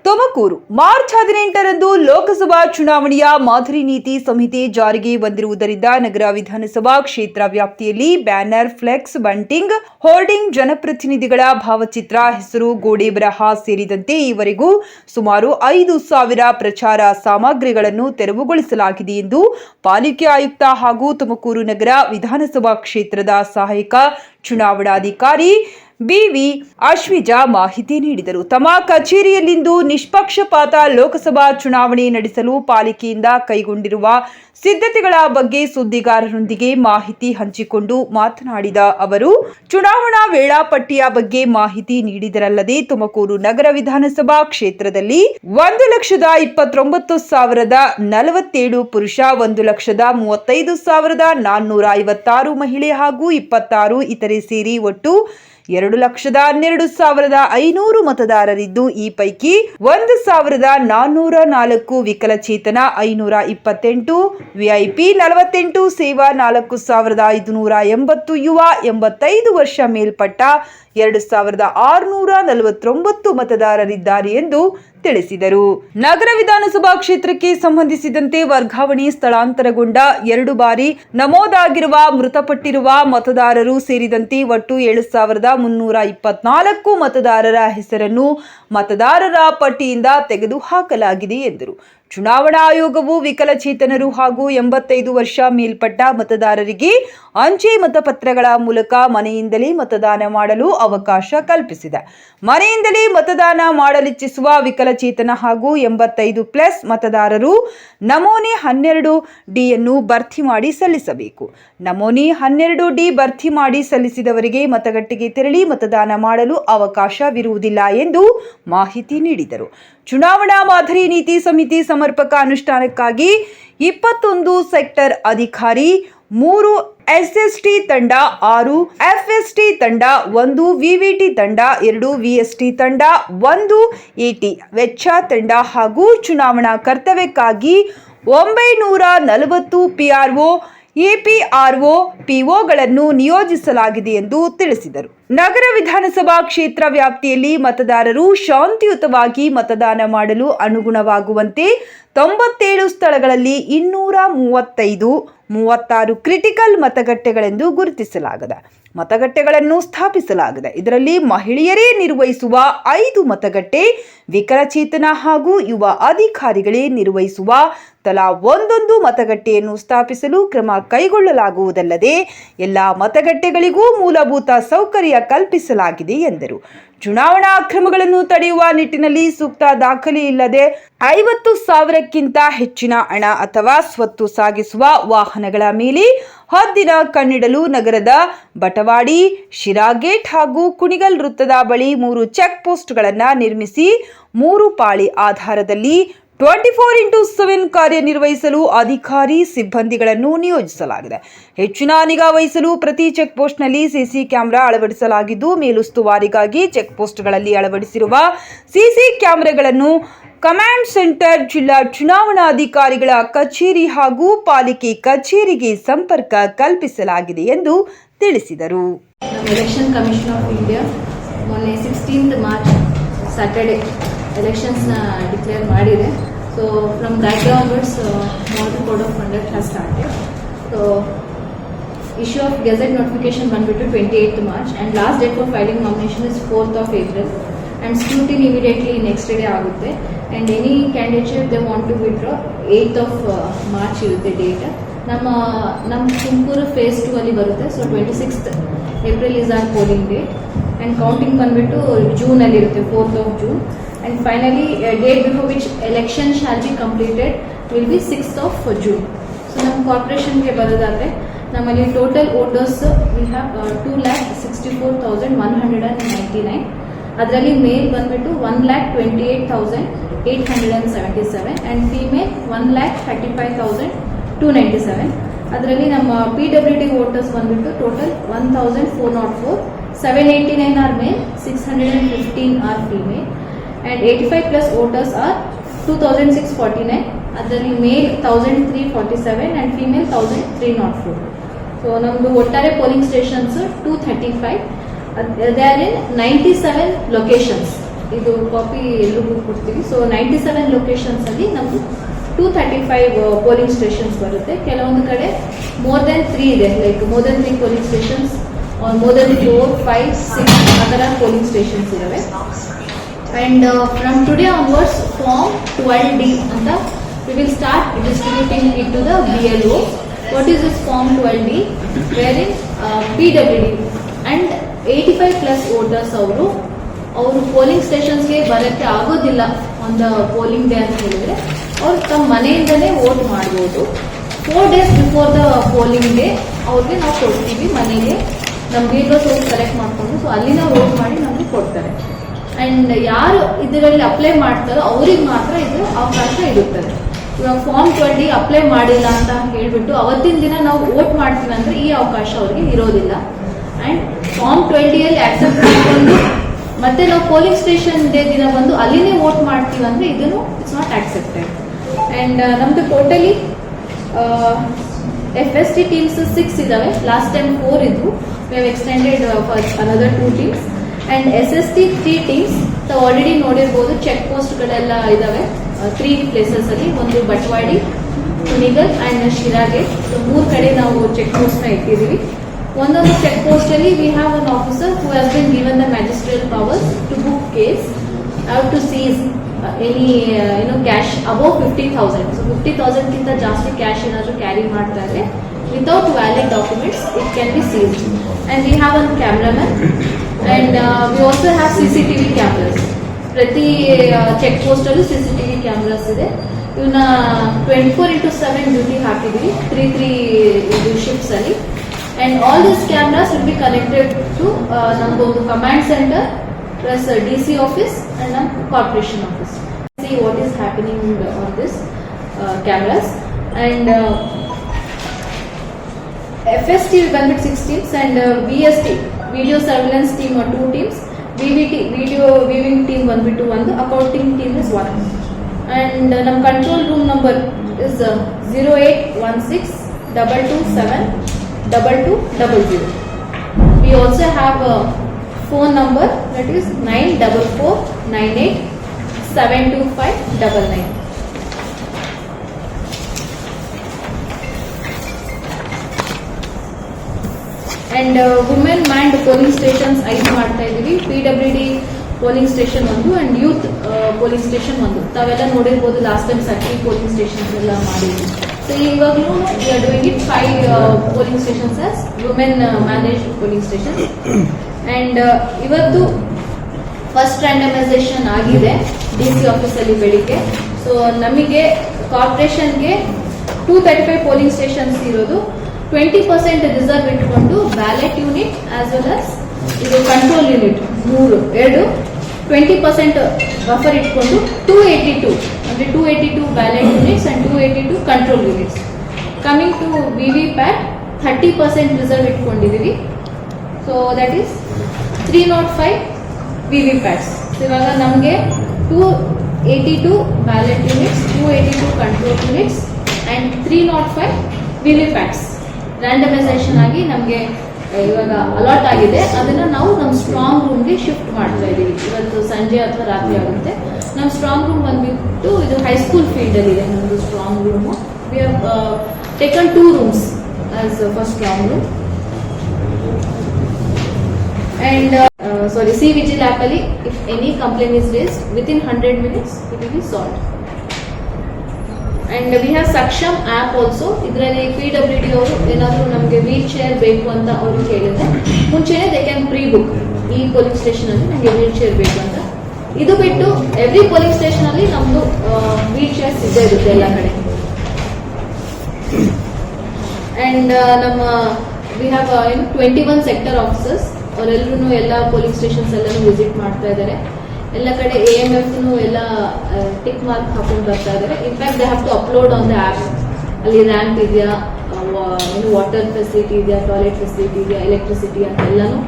Tumakuru March 18ರಂದು Lok Sabha ಚುನಾವಣೆಯ ಮಾದರಿ ನೀತಿ ಸಂಹಿತೆ ಜಾರಿಗೆ ಬಂದಿರುವುದರಿಂದ ನಗರ ವಿಧಾನಸಭಾ ಕ್ಷೇತ್ರ ವ್ಯಾಪ್ತಿಯಲ್ಲಿ ಬ್ಯಾನರ್, ಫ್ಲೆಕ್ಸ್, ಬಂಟಿಂಗ್, ಹೋರ್ಡಿಂಗ್, ಜನಪ್ರತಿನಿಧಿಗಳ ಭಾವಚಿತ್ರ, ಹೆಸರು, ಗೋಡೆ ಬರಹ ಸೇರಿದಂತೆ ಈವರೆಗೂ ಸುಮಾರು 5,000 ಪ್ರಚಾರ ಸಾಮಗ್ರಿಗಳನ್ನು ತೆರವುಗೊಳಿಸಲಾಗಿದೆ ಎಂದು ಪಾಲಿಕೆ ಆಯುಕ್ತ ಹಾಗೂ ತುಮಕೂರು ನಗರ ವಿಧಾನಸಭಾ ಕ್ಷೇತ್ರದ ಸಹಾಯಕ ಚುನಾವಣಾಧಿಕಾರಿ ಬಿವಿ ಅಶ್ವಿಜಾ ಮಾಹಿತಿ ನೀಡಿದರು. ತಮ್ಮ ಕಚೇರಿಯಲ್ಲಿಂದು ನಿಷ್ಪಕ್ಷಪಾತ ಲೋಕಸಭಾ ಚುನಾವಣೆ ನಡೆಸಲು ಪಾಲಿಕೆಯಿಂದ ಕೈಗೊಂಡಿರುವ ಸಿದ್ಧತೆಗಳ ಬಗ್ಗೆ ಸುದ್ದಿಗಾರರೊಂದಿಗೆ ಮಾಹಿತಿ ಹಂಚಿಕೊಂಡು ಮಾತನಾಡಿದ ಅವರು, ಚುನಾವಣಾ ವೇಳಾಪಟ್ಟಿಯ ಬಗ್ಗೆ ಮಾಹಿತಿ ನೀಡಿದರಲ್ಲದೆ ತುಮಕೂರು ನಗರ ವಿಧಾನಸಭಾ ಕ್ಷೇತ್ರದಲ್ಲಿ 1,29,047 ಪುರುಷ, 1,35,456 ಮಹಿಳೆ ಹಾಗೂ 26 ಇತರೆ ಸೇರಿ ಒಟ್ಟು 2,12,500 ಮತದಾರರಿದ್ದು, ಈ ಪೈಕಿ 1,404 ವಿಕಲಚೇತನ, 528 ವಿಐಪಿ, 48 ಸೇವಾ, 4,580 ಯುವ, 85 ವರ್ಷ ಮೇಲ್ಪಟ್ಟ 2,649 ಮತದಾರರಿದ್ದಾರೆ ಎಂದು ತಿಳಿಸಿದರು. ನಗರ ವಿಧಾನಸಭಾ ಕ್ಷೇತ್ರಕ್ಕೆ ಸಂಬಂಧಿಸಿದಂತೆ ವರ್ಗಾವಣೆ, ಸ್ಥಳಾಂತರಗೊಂಡ, 2 ಬಾರಿ ನಮೂದಾಗಿರುವ, ಮೃತಪಟ್ಟಿರುವ ಮತದಾರರು ಸೇರಿದಂತೆ ಒಟ್ಟು 7,324 ಮತದಾರರ ಹೆಸರನ್ನು ಮತದಾರರ ಪಟ್ಟಿಯಿಂದ ತೆಗೆದುಹಾಕಲಾಗಿದೆ ಎಂದರು. ಚುನಾವಣಾ ಆಯೋಗವು ವಿಕಲಚೇತನರು ಹಾಗೂ 85 ವರ್ಷ ಮೇಲ್ಪಟ್ಟ ಮತದಾರರಿಗೆ ಅಂಚೆ ಮತಪತ್ರಗಳ ಮೂಲಕ ಮನೆಯಿಂದಲೇ ಮತದಾನ ಮಾಡಲು ಅವಕಾಶ ಕಲ್ಪಿಸಿದೆ. ಮನೆಯಿಂದಲೇ ಮತದಾನ ಮಾಡಲಿಚ್ಛಿಸುವ ವಿಕಲಚೇತನ ಹಾಗೂ 85+ ಮತದಾರರು ನಮೂನೆ 12ಡಿಯನ್ನು ಭರ್ತಿ ಮಾಡಿ ಸಲ್ಲಿಸಬೇಕು. ನಮೂನೆ 12ಡಿ ಭರ್ತಿ ಮಾಡಿ ಸಲ್ಲಿಸಿದವರಿಗೆ ಮತಗಟ್ಟೆಗೆ ತೆರಳಿ ಮತದಾನ ಮಾಡಲು ಅವಕಾಶವಿರುವುದಿಲ್ಲ ಎಂದು ಮಾಹಿತಿ ನೀಡಿದರು. ಚುನಾವಣಾ ಮಾದರಿ ನೀತಿ ಸಮಿತಿ ಸಮರ್ಪಕ ಅನುಷ್ಠಾನಕ್ಕಾಗಿ 21 ಸೆಕ್ಟರ್ ಅಧಿಕಾರಿ, 3 ಎಸ್ಎಸ್ಟಿ ತಂಡ, 6 ಎಫ್ಎಸ್ಟಿ ತಂಡ, 1 ವಿವಿಟಿ ತಂಡ, 2 ವಿಎಸ್ಟಿ ತಂಡ, 1 ಎಟಿ ವೆಚ್ಚ ತಂಡ ಹಾಗೂ ಚುನಾವಣಾ ಕರ್ತವ್ಯಕ್ಕಾಗಿ 940 ಪಿಆರ್ಒ, ಎಪಿಆರ್ಒ, ಪಿಒಗಳನ್ನು ನಿಯೋಜಿಸಲಾಗಿದೆ ಎಂದು ತಿಳಿಸಿದರು. ನಗರ ವಿಧಾನಸಭಾ ಕ್ಷೇತ್ರ ವ್ಯಾಪ್ತಿಯಲ್ಲಿ ಮತದಾರರು ಶಾಂತಿಯುತವಾಗಿ ಮತದಾನ ಮಾಡಲು ಅನುಗುಣವಾಗುವಂತೆ 97 ಸ್ಥಳಗಳಲ್ಲಿ 235 ಕ್ರಿಟಿಕಲ್ ಮತಗಟ್ಟೆಗಳೆಂದು ಗುರುತಿಸಲಾಗಿದೆ. ಮತಗಟ್ಟೆಗಳನ್ನು ಸ್ಥಾಪಿಸಲಾಗಿದೆ. ಇದರಲ್ಲಿ ಮಹಿಳೆಯರೇ ನಿರ್ವಹಿಸುವ 5 ಮತಗಟ್ಟೆ, ವಿಕಲಚೇತನ ಹಾಗೂ ಯುವ ಅಧಿಕಾರಿಗಳೇ ನಿರ್ವಹಿಸುವ ತಲಾ 1 ಮತಗಟ್ಟೆಯನ್ನು ಸ್ಥಾಪಿಸಲು ಕ್ರಮ ಕೈಗೊಳ್ಳಲಾಗುವುದಲ್ಲದೆ ಎಲ್ಲ ಮತಗಟ್ಟೆಗಳಿಗೂ ಮೂಲಭೂತ ಸೌಕರ್ಯ ಕಲ್ಪಿಸಲಾಗಿದೆ ಎಂದರು. ಚುನಾವಣಾ ಅಕ್ರಮಗಳನ್ನು ತಡೆಯುವ ನಿಟ್ಟಿನಲ್ಲಿ ಸೂಕ್ತ ದಾಖಲೆ ಇಲ್ಲದೆ 50,000ಕ್ಕಿಂತ ಹೆಚ್ಚಿನ ಹಣ ಅಥವಾ ಸ್ವತ್ತು ಸಾಗಿಸುವ ವಾಹನಗಳ ಮೇಲೆ ಹದ್ದಿನ ಕಣ್ಣಿಡಲು ನಗರದ ಬಟವಾಡಿ, ಶಿರಾಗೇಟ್ ಹಾಗೂ ಕುಣಿಗಲ್ ವೃತ್ತದ ಬಳಿ 3 ಚೆಕ್ ಪೋಸ್ಟ್ಗಳನ್ನು ನಿರ್ಮಿಸಿ 3 ಪಾಳಿ ಆಧಾರದಲ್ಲಿ 24x7 ಕಾರ್ಯನಿರ್ವಹಿಸಲು ಅಧಿಕಾರಿ ಸಿಬ್ಬಂದಿಗಳನ್ನು ನಿಯೋಜಿಸಲಾಗಿದೆ. ಹೆಚ್ಚಿನ ನಿಗಾ ವಹಿಸಲು ಪ್ರತಿ ಚೆಕ್ ಪೋಸ್ಟ್ನಲ್ಲಿ ಸಿಸಿ ಕ್ಯಾಮೆರಾ ಅಳವಡಿಸಲಾಗಿದ್ದು, ಮೇಲುಸ್ತುವಾರಿಗಾಗಿ ಚೆಕ್ ಪೋಸ್ಟ್ಗಳಲ್ಲಿ ಅಳವಡಿಸಿರುವ ಸಿಸಿ ಕ್ಯಾಮೆರಾಗಳನ್ನು ಕಮಾಂಡ್ ಸೆಂಟರ್, ಜಿಲ್ಲಾ ಚುನಾವಣಾಧಿಕಾರಿಗಳ ಕಚೇರಿ ಹಾಗೂ ಪಾಲಿಕೆ ಕಚೇರಿಗೆ ಸಂಪರ್ಕ ಕಲ್ಪಿಸಲಾಗಿದೆ ಎಂದು ತಿಳಿಸಿದರು. ಎಲೆಕ್ಷನ್ ಕಮಿಷನ್ ಆಫ್ ಇಂಡಿಯಾ ಮೊನ್ನೆ 16th ಮಾರ್ಚ್ ಸ್ಯಾಟರ್ಡೆ ಎಲೆಕ್ಷನ್ಸ್ನ ಡಿಕ್ಲೇರ್ ಮಾಡಿದೆ. So from that day onwards model code of conduct has started. So issue of gazette notification ಬಂದ್ಬಿಟ್ಟು 28th March and last date for filing nomination is 4th of April and scrutiny immediately next day ಆಗುತ್ತೆ. And any candidate they want to withdraw 8th of March ಇರುತ್ತೆ ಡೇಟ್. ನಮ್ಮ Tumakuru phase 2 ಅಲ್ಲಿ ಬರುತ್ತೆ. So 26th April is our polling date and counting ಬಂದ್ಬಿಟ್ಟು ಜೂನಲ್ಲಿ ಇರುತ್ತೆ, 4th of June. And finally, a date before which election shall be completed will be 6th of June. So, ನಮ್ಮ ಕಾರ್ಪೊರೇಷನ್ಗೆ ಬರೋದಾದರೆ ನಮ್ಮಲ್ಲಿ ಟೋಟಲ್ ವೋಟರ್ಸ್ ವಿ ಹ್ಯಾವ್ 2,64,199. ಅದರಲ್ಲಿ ಮೇಲ್ ಬಂದ್ಬಿಟ್ಟು 1,28,877 and female 1,35,297. ಅದರಲ್ಲಿ ನಮ್ಮ PWD voters ಬಂದ್ಬಿಟ್ಟು total 1,404. 789 are male, 615 are female. And 85+ voters are 2,649. ಅದರಲ್ಲಿ ಮೇಲ್ 1,347 and female 1,304. So ನಮ್ಮದು ಒಟ್ಟಾರೆ polling stations 235. They are in 97 locations. ಇದು ಕಾಪಿ ಎಲ್ರಿಗೂ ಕೊಡ್ತೀವಿ. ಸೊ 97 ಲೊಕೇಶನ್ಸ್ ಅಲ್ಲಿ ನಮ್ದು 235 ಪೋಲಿಂಗ್ ಸ್ಟೇಷನ್ಸ್ ಬರುತ್ತೆ. ಕೆಲವೊಂದು ಕಡೆ ಮೋರ್ ದೆನ್ 3 ಇದೆ, like more than 3 polling stations are more than 4, 5, 6 ಆ ಥರ ಪೋಲಿಂಗ್ ಸ್ಟೇಷನ್ಸ್ ಇದಾವೆ. And from today onwards, Form 12D ಅಂತ we will start distributing it to the BLO. What is this Form 12D? Wherein PWD and 85 plus voters ಅವರು polling ಸ್ಟೇಷನ್ಸ್ಗೆ ಬರೋಕ್ಕೆ ಆಗೋದಿಲ್ಲ on the polling day ಅಂತ ಹೇಳಿದ್ರೆ ಅವ್ರು ತಮ್ಮ ಮನೆಯಿಂದನೇ vote ಮಾಡ್ಬೋದು. 4 days before the polling day ಅವ್ರಿಗೆ ನಾವು ಕೊಡ್ತೀವಿ ಮನೆಗೆ, ನಮ್ಮ BLOs ಹೋಗಿ ಕಲೆಕ್ಟ್ ಮಾಡಿಕೊಂಡು ಸೊ ಅಲ್ಲಿನ ವೋಟ್ ಮಾಡಿ ನಮಗೆ ಕೊಡ್ತಾರೆ. ಅಂಡ್ ಯಾರು ಇದರಲ್ಲಿ ಅಪ್ಲೈ ಮಾಡ್ತಾರೋ ಅವ್ರಿಗೆ ಮಾತ್ರ ಇದು ಅವಕಾಶ ಇರುತ್ತದೆ. ಇವಾಗ ಫಾರ್ಮ್ 12 ಅಪ್ಲೈ ಮಾಡಿಲ್ಲ ಅಂತ ಹೇಳ್ಬಿಟ್ಟು ಅವತ್ತಿನ ದಿನ ನಾವು ವೋಟ್ ಮಾಡ್ತೀವಿ ಅಂದ್ರೆ ಈ ಅವಕಾಶ ಅವ್ರಿಗೆ ಇರೋದಿಲ್ಲ. ಅಂಡ್ ಫಾರ್ಮ್ 12 ಅಲ್ಲಿ ಆಕ್ಸೆಪ್ಟ್ ಮಾಡಿಕೊಂಡು ಮತ್ತೆ ನಾವು ಪೋಲಿಂಗ್ ಸ್ಟೇಷನ್ ಡೇ ದಿನ ಬಂದು ಅಲ್ಲಿನೇ ವೋಟ್ ಮಾಡ್ತೀವಿ ಅಂದ್ರೆ ಇದನ್ನು ಇಟ್ಸ್ ನಾಟ್ ಆಕ್ಸೆಪ್ಟೆಡ್. ಅಂಡ್ ನಮ್ದು ಟೋಟಲಿ FST ಟೀಮ್ಸ್ 6 ಇದಾವೆ. ಲಾಸ್ಟ್ ಟೈಮ್ 4 ಇದ್ವು. We have extended for another 2 teams. And SST 3 teams ತಾವು ಆಲ್ರೆಡಿ ನೋಡಿರ್ಬೋದು. ಚೆಕ್ ಪೋಸ್ಟ್ ಗಳೆಲ್ಲ ಇದಾವೆ 3 ಪ್ಲೇಸಸ್ ಅಲ್ಲಿ. ಒಂದು ಬಟ್ವಾಡಿ, ಕುಣಿಗಲ್ ಅಂಡ್ ಶಿರಾಗೆ. ಸೊ 3 ಕಡೆ ನಾವು ಚೆಕ್ ಪೋಸ್ಟ್ ನ ಇಟ್ಟಿದ್ದೀವಿ. ಒಂದೊಂದು ಚೆಕ್ ಪೋಸ್ಟ್ ಅಲ್ಲಿ we have an officer who has been given the magisterial powers to book case, have to seize any cash above 50,000. So 50,000 ಗಿಂತ ಜಾಸ್ತಿ ಕ್ಯಾಶ್ ಏನಾದ್ರು ಕ್ಯಾರಿ ಮಾಡ್ತಾ ಇದ್ರೆ without valid documents it can be seized. And we have one cameraman and we also have CCTV cameras. ಪ್ರತಿ check post ಅಲ್ಲೂ CCTV cameras ಇದೆ. ಇವನ್ನ 24/7 duty ಹಾಕಿದ್ವಿ 3 ಶಿಫ್ಟ್ಸ್ ಅಲ್ಲಿ. And all this cameras will be connected to ನಮ್ದೊಂದು command centre plus DC office and ನಮ್ಮ corporation office. See what is happening on this cameras. And FST will ಬಂದ್ಬಿಟ್ಟು 6 teams and VST video surveillance team 2 teams, VVT video viewing team ಬಂದ್ಬಿಟ್ಟು 1, accounting team is 1. And ನಮ್ಮ control room number is 081622722200. We also have a phone number that is 9449872599. And women and polling stations 5 ಮಾಡ್ತಾ ಇದೀವಿ. PWD polling station 1 and youth polling station 1. ತಾವೆಲ್ಲ ನೋಡಿರ್ಬೋದು last time circle polling stations ಎಲ್ಲ ಮಾಡಿದ್ವಿ. So ಇವಾಗಲೂ we are doing it 5 polling stations as women manage polling stations. And ಇವತ್ತು first randomisation ಆಗಿದೆ DC ಆಫೀಸಲ್ಲಿ ಬೆಳಿಗ್ಗೆ. ಸೊ ನಮಗೆ ಕಾರ್ಪೊರೇಷನ್ಗೆ 235 ಪೋಲಿಂಗ್ ಸ್ಟೇಷನ್ಸ್ ಇರೋದು. 20% ರಿಸರ್ವ್ ಇಟ್ಕೊಂಡು ballot unit as well as ಇದು ಕಂಟ್ರೋಲ್ ಯೂನಿಟ್ 2 20% ಬಫರ್ ಇಟ್ಕೊಂಡು 282 ಅಂದ್ರೆ 282 ballot units and 282 control units. Coming to VVPAT 30% reserve ಇಟ್ಕೊಂಡಿದೀವಿ. So that is 305 VVPATs. ಇವಾಗ ನಮಗೆ 282 ballot units, 282 control units and 305 VVPATs randomisation ಆಗಿ ನಮಗೆ ಇವಾಗ ಅಲಾಟ್ ಆಗಿದೆ. ಅದನ್ನ ನಾವು ನಮ್ಮ ಸ್ಟ್ರಾಂಗ್ ರೂಮ್ಗೆ ಶಿಫ್ಟ್ ಮಾಡ್ತಾ ಇದೀವಿ. ಇವತ್ತು ಸಂಜೆ ಅಥವಾ ರಾತ್ರಿ ಆಗುತ್ತೆ. ನಮ್ಮ ಸ್ಟ್ರಾಂಗ್ ರೂಮ್ ಬಂದ್ಬಿಟ್ಟು ಇದು ಹೈಸ್ಕೂಲ್ ಫೀಲ್ಡ್ ಅಲ್ಲಿ ಇದೆ ನಮ್ಮದು strong room. We have taken 2 rooms as per strong room. And C Vigil app ಅಲ್ಲಿ if any complaint is raised within 100 minutes it will be solved. And we have Saksham app also. ಇದರಲ್ಲಿ PWD ಅವರು ಏನಾದರೂ ನಮಗೆ wheel chair ಬೇಕು ಅಂತ ಅವರು ಕೇಳಿದ್ರೆ ಮುಂಚೆನೇ ದೇ ಕ್ಯಾನ್ ಪ್ರೀ ಬುಕ್. ಈ ಪೋಲಿಂಗ್ ಸ್ಟೇಷನ್ ಅಲ್ಲಿ ನಮಗೆ ವೀಲ್ ಚೇರ್ ಬೇಕು ಅಂತ. ಇದು ಬಿಟ್ಟು ಎವ್ರಿ ಪೋಲಿಂಗ್ ಸ್ಟೇಷನ್ ಅಲ್ಲಿ ನಮ್ದು ವೀಲ್ ಚೇರ್ಸ್ ಇದ್ದೇ ಇರುತ್ತೆ ಎಲ್ಲ ಕಡೆ. ಅಂಡ್ ನಮ್ಮ ವಿ ಹ್ಯಾವ್ 21 ಸೆಕ್ಟರ್ ಆಫೀಸರ್ಸ್. ಅವರೆಲ್ಲರೂ ಎಲ್ಲ ಪೋಲಿಂಗ್ ಸ್ಟೇಷನ್ಸ್ ಎಲ್ಲರೂ ವಿಸಿಟ್ ಮಾಡ್ತಾ ಇದ್ದಾರೆ. ಎಲ್ಲ ಕಡೆ AMF ಎಲ್ಲ ಟಿಕ್ ಮಾರ್ಕ್ ಹಾಕೊಂಡು ಬರ್ತಾ ಇದ್ದಾರೆ. In fact they have to upload on the app. ಅಲ್ಲಿ ರ್ಯಾಂಪ್ ಇದೆಯಾ, ವಾಟರ್ ಫೆಸಿಲಿಟಿ ಇದೆಯಾ, ಟಾಯ್ಲೆಟ್ ಫೆಸಿಲಿಟಿ ಇದೆಯಾ, ಎಲೆಕ್ಟ್ರಿಸಿಟಿ ಅಂತ ಎಲ್ಲಾನು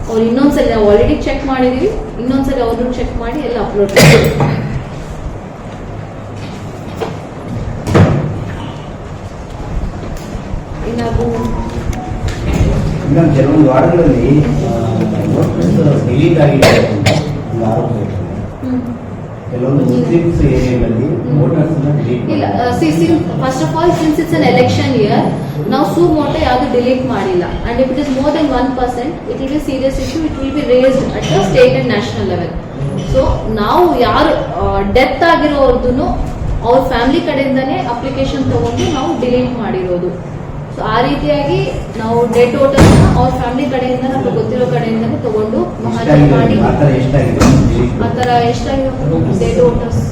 ಅವ್ರು ಇನ್ನೊಂದ್ಸರಿ ನಾವು ಆಲ್ರೆಡಿ ಚೆಕ್ ಮಾಡಿದೀವಿ. ಇನ್ನೊಂದ್ಸರಿ ಅವ್ರನ್ನು ಚೆಕ್ ಮಾಡಿ ಎಲ್ಲ ಅಪ್ಲೋಡ್ ಮಾಡ್ತೀವಿ. ಕೆಲವೊಂದು ವಾರ್ಡ್ಗಳಲ್ಲಿ ಡಿಲೀಟ್ ಆಗಿದೆ ಆರೋಪ. ಕೆಲವೊಂದು ಮುಸ್ಲಿಮ್ಸ್ ಏರಿಯಾಗಳಲ್ಲಿ ವೋಟರ್ಸ್ ಇಲ್ಲ first of all since it's an election year ನಾವು ಸೂ ಮೋಟೋ ಯಾವುದು ಡಿಲೀಟ್ ಮಾಡಿಲ್ಲ and if it is more than 1% it will be serious issue it will be raised at the state and national level. So ನಾವು ಯಾರು death ಆಗಿರೋರ್ದು ಅವ್ರ family ಕಡೆಯಿಂದನೇ application ತಗೊಂಡು ನಾವು delete ಮಾಡಿರೋದು. So ಆ ರೀತಿಯಾಗಿ ನಾವು ಡೆಡ್ ವೋಟರ್ಸ್ ಅವ್ರ ಫ್ಯಾಮಿಲಿ ಕಡೆಯಿಂದ ನಮ್ಗೆ ಗೊತ್ತಿರೋ ಕಡೆಯಿಂದನೇ ತಗೊಂಡು ಮಹಾಜನ್ ಮಾಡಿ ಆ ಥರ ಎಷ್ಟಾಗಿರೋ ಡೆಡ್ ವೋಟರ್ಸ್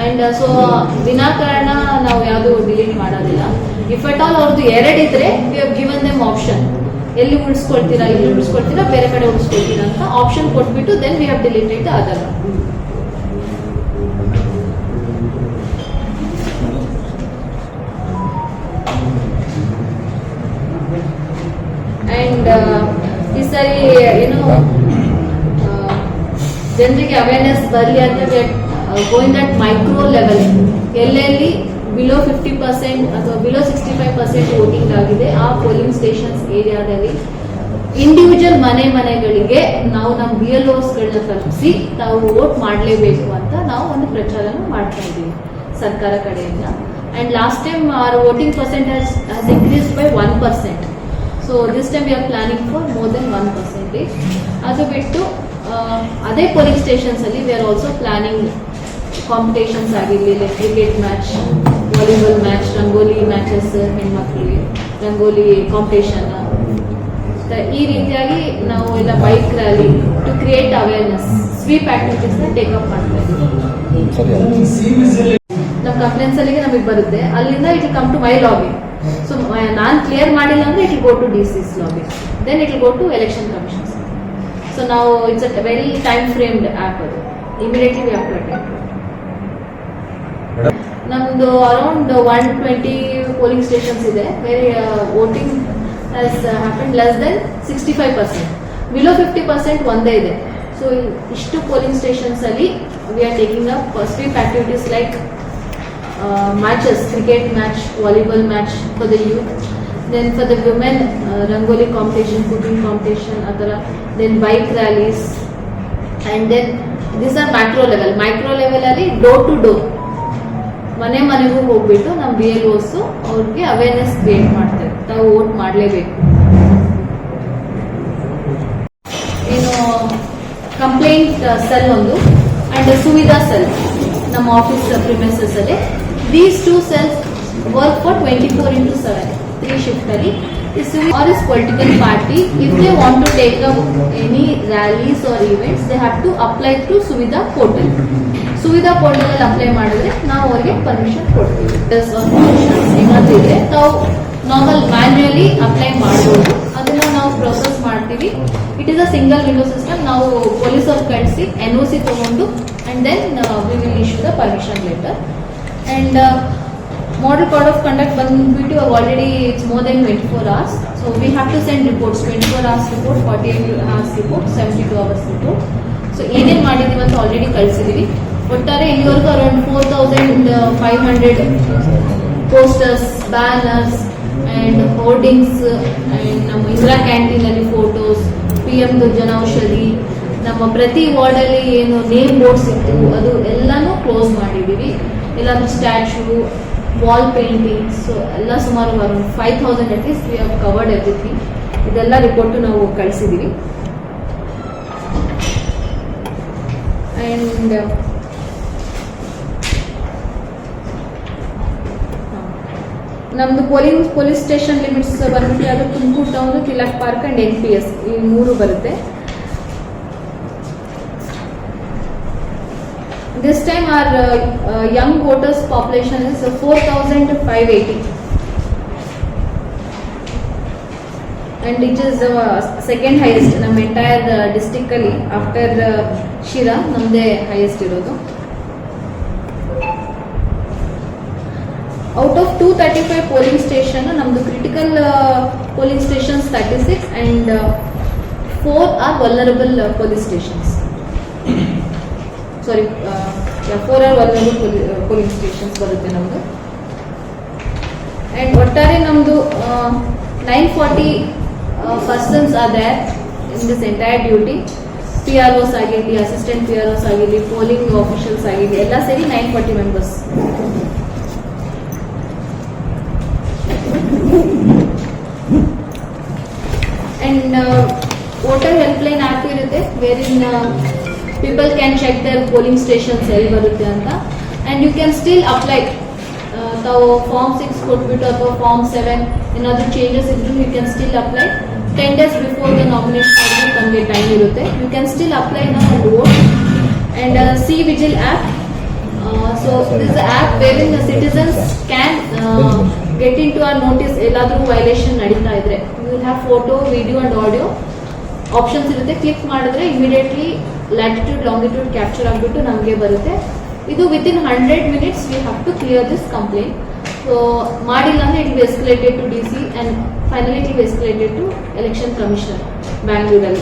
ಅಂಡ್ ಸೊ ವಿನಾಕಾರಣ ನಾವು ಯಾವುದು ಡಿಲೀಟ್ ಮಾಡೋದಿಲ್ಲ. ಇಫ್ ಅಟ್ ಆಲ್ ಅವ್ರದ್ದು 2 ಇದ್ರೆ we have given them option, ಎಲ್ಲಿ ಉಳಿಸ್ಕೊಳ್ತೀರಾ, ಇಲ್ಲಿ ಉಳಿಸ್ಕೊಳ್ತೀರಾ, ಬೇರೆ ಕಡೆ ಉಳಿಸ್ಕೊಳ್ತೀರಾ ಅಂತ ಆಪ್ಷನ್ ಕೊಟ್ಬಿಟ್ಟು then we have deleted the other. And ಈ ಸರಿ ಏನು ಜನರಿಗೆ ಅವೇರ್ನೆಸ್ ಬರಲಿ ಅಂತ ಗೋಯಿಂಗ್ ದಟ್ ಮೈಕ್ರೋ ಲೆವೆಲ್, ಎಲ್ಲೆಲ್ಲಿ ಬಿಲೋ 50% ಅಥವಾ ಬಿಲೋ 65% ವೋಟಿಂಗ್ ಆಗಿದೆ ಆ ಪೋಲಿಂಗ್ ಸ್ಟೇಷನ್ಸ್ ಏರಿಯಾದಲ್ಲಿ ಇಂಡಿವಿಜುವಲ್ ಮನೆಗಳಿಗೆ ನಾವು ನಮ್ಮ BLOsಗಳನ್ನ ತಲುಪಿಸಿ ತಾವು ವೋಟ್ ಮಾಡಲೇಬೇಕು ಅಂತ ನಾವು ಒಂದು ಪ್ರಚಾರನ ಮಾಡ್ತಾ ಇದ್ದೀವಿ ಸರ್ಕಾರ ಕಡೆಯಿಂದ. And last time our voting percentage has increased by 1%. So this time we are planning for more than 1%. ಅದು ಬಿಟ್ಟು ಅದೇ ಪೋಲಿಂಗ್ ಸ್ಟೇಷನ್ಸ್ ಅಲ್ಲಿ we are also planning competitions ಆಗಿರಲಿ, like cricket match, volleyball match, rangoli matches, ಹೆಣ್ಮಕ್ಳಿಗೆ rangoli competition, ಈ ರೀತಿಯಾಗಿ ನಾವು ಎಲ್ಲ bike rally to create awareness, sweep activities ನ ಟೇಕಪ್ ಮಾಡ್ತಾ ಇದ್ದೀವಿ. ನಮ್ಮ ಕಂಪ್ಲೇಂಟ್ಸ್ ಅಲ್ಲಿ ನಮಗೆ ಬರುತ್ತೆ, ಅಲ್ಲಿಂದ it come to my lobby. So ನಾನು ಕ್ಲಿಯರ್ ಮಾಡಿಲ್ಲ ಅಂದ್ರೆ it go to DC's lobby, then it go to election commission. So ನಾವು it's a very time framed app, ಅದು immediately we have to attend. ನಮ್ದು ಅರೌಂಡ್ 120 ಪೋಲಿಂಗ್ ಸ್ಟೇಷನ್ಸ್ ಇದೆ where voting has happened less than 65%, below 50% ಒಂದೇ ಇದೆ. So ಇಷ್ಟು polling stations ಅಲ್ಲಿ we are taking up sweep activities like matches, cricket match, volleyball match for the youth, then for the women rangoli competition, cooking competition, atara, then bike rallies, and then these are macro level ಅಲ್ಲಿ door to door ಮನೆಗೂ ಹೋಗ್ಬಿಟ್ಟು ನಮ್ಮ BLOs ಅವ್ರಿಗೆ awareness create ಮಾಡ್ತಾರೆ, ತಾವು vote ಮಾಡಲೇಬೇಕು. ಏನು complaint cell ಒಂದು ಅಂಡ್ ಸುವಿಧಾ ಸೆಲ್ ನಮ್ಮ ಆಫೀಸ್ ಪ್ರಿಮಿಸಸ್ ಅಲ್ಲಿ. These 2 cells work for 24/7, 3 shift ಅಲ್ಲಿ. Or is political party, if they want to take up any rallies or events, they have to apply through Suvidha portal. Suvidha portal ಅಲ್ಲಿ apply ಮಾಡಿದ್ರೆ ನಾವು ಅವರಿಗೆ permission ಕೊಡ್ತೀವಿ. ಏನಾದ್ರೂ ಇದ್ರೆ ನಾವು ನಾರ್ಮಲ್ ಮ್ಯಾನ್ಯುಯಲಿ ಅಪ್ಲೈ ಮಾಡಬಹುದು, ಅದನ್ನ ನಾವು ಪ್ರೊಸೆಸ್ ಮಾಡ್ತೀವಿ. It is a single window system. ನಾವು ಪೊಲೀಸ್ ಅವ್ರು ಕಳಿಸಿ NOC ತಗೊಂಡು and then we will issue the permission letter. And model code of conduct ಬಂದ್ಬಿಟ್ಟು already it's more than 24 hours. So we have to send reports, 24 hours report, 48 hours report, 72 hours report. So ಏನೇನು ಮಾಡಿದೀವಿ ಅಂತ already ಕಳಿಸಿದೀವಿ. ಒಟ್ಟಾರೆ ಇಲ್ಲಿವರೆಗೂ around 4,500 posters, banners and hoardings and ನಮ್ಮ Indira canteen ಅಲ್ಲಿ photos, PM ಜನೌಷಧಿ, ನಮ್ಮ ಪ್ರತಿ ವಾರ್ಡ್ ಅಲ್ಲಿ ಏನು ನೇಮ್ ಬೋರ್ಡ್ಸ್ ಇತ್ತು ಅದು ಎಲ್ಲಾನು ಕ್ಲೋಸ್ ಮಾಡಿದೀವಿ. ಎಲ್ಲಾದ್ರೂ ಸ್ಟ್ಯಾಚ್ಯೂ, ವಾಲ್ ಪೇಂಟಿಂಗ್ಸ್ ಎಲ್ಲ ಸುಮಾರು around 5,000 at least we have covered everything. ಇದೆಲ್ಲ ರಿಪೋರ್ಟ್ ನಾವು ಕಳಿಸಿದೀವಿ. ಅಂಡ್ ನಮ್ದು ಪೊಲೀಸ್ ಸ್ಟೇಷನ್ ಲಿಮಿಟ್ಸ್ ಬಂದ್ಬಿಟ್ಟು ಅದು Tumakuru town, Tilak park and NPS ಈ 3 ಬರುತ್ತೆ. This time our young voters population is 4,580 and it is second highest ನಮ್ಮ ಎಂಟೈರ್ ಡಿಸ್ಟ್ರಿಕ್ಟ್ ಅಲ್ಲಿ. ಆಫ್ಟರ್ ಶಿರಾ ನಮ್ದೇ ಹೈಯೆಸ್ಟ್ ಇರೋದು. ಔಟ್ ಆಫ್ 235 ಪೋಲಿಂಗ್ ಸ್ಟೇಷನ್ ನಮ್ದು critical polling stations 36 and 4 are vulnerable police stations. Sorry, 4 are vulnerable polling stations ಬರುತ್ತೆ ನಮ್ದು. And ಒಟ್ಟಾರೆ ನಮ್ದು 940 persons are there in this entire duty. PROs ಆಗಿರಲಿ, ಅಸಿಸ್ಟೆಂಟ್ PROs ಆಗಿರಲಿ, ಪೋಲಿಂಗ್ ಆಫೀಷಿಯಲ್ಸ್ ಆಗಿರಲಿ, ಎಲ್ಲ ಸೇರಿ 940 members. And voter helpline app ಇರುತ್ತೆ, wherein people can check their polling stations ಎಲ್ಲಿ ಬರುತ್ತೆ ಅಂತ. And you can still apply. ತಾವು ಫಾರ್ಮ್ 6 ಕೊಟ್ಬಿಟ್ಟು ಅಥವಾ ಫಾರ್ಮ್ 7 ಏನಾದರೂ ಚೇಂಜಸ್ ಇದ್ರು you can still apply 10 days before the nomination ಆಗಿ ತಮಗೆ ಟೈಮ್ ಇರುತ್ತೆ. You can still apply now and vote. And C Vigil app. So this app wherein the citizens can get in to or notice ಎಲ್ಲಾದರೂ violation ನಡೀತಾ ಇದ್ರೆ. You will have photo, video and audio options ಇರುತ್ತೆ. Click ಮಾಡಿದ್ರೆ immediately latitude longitude capture ಆಗಿಬಿಟ್ಟು ನಮಗೆ ಬರುತ್ತೆ. ಇದು within 100 minutes we have to clear this complaint. So ಮಾಡಿಲ್ಲ ಅಂದ್ರೆ it will be escalated to DC and finally it will be escalated to Election Commissioner Bangalore.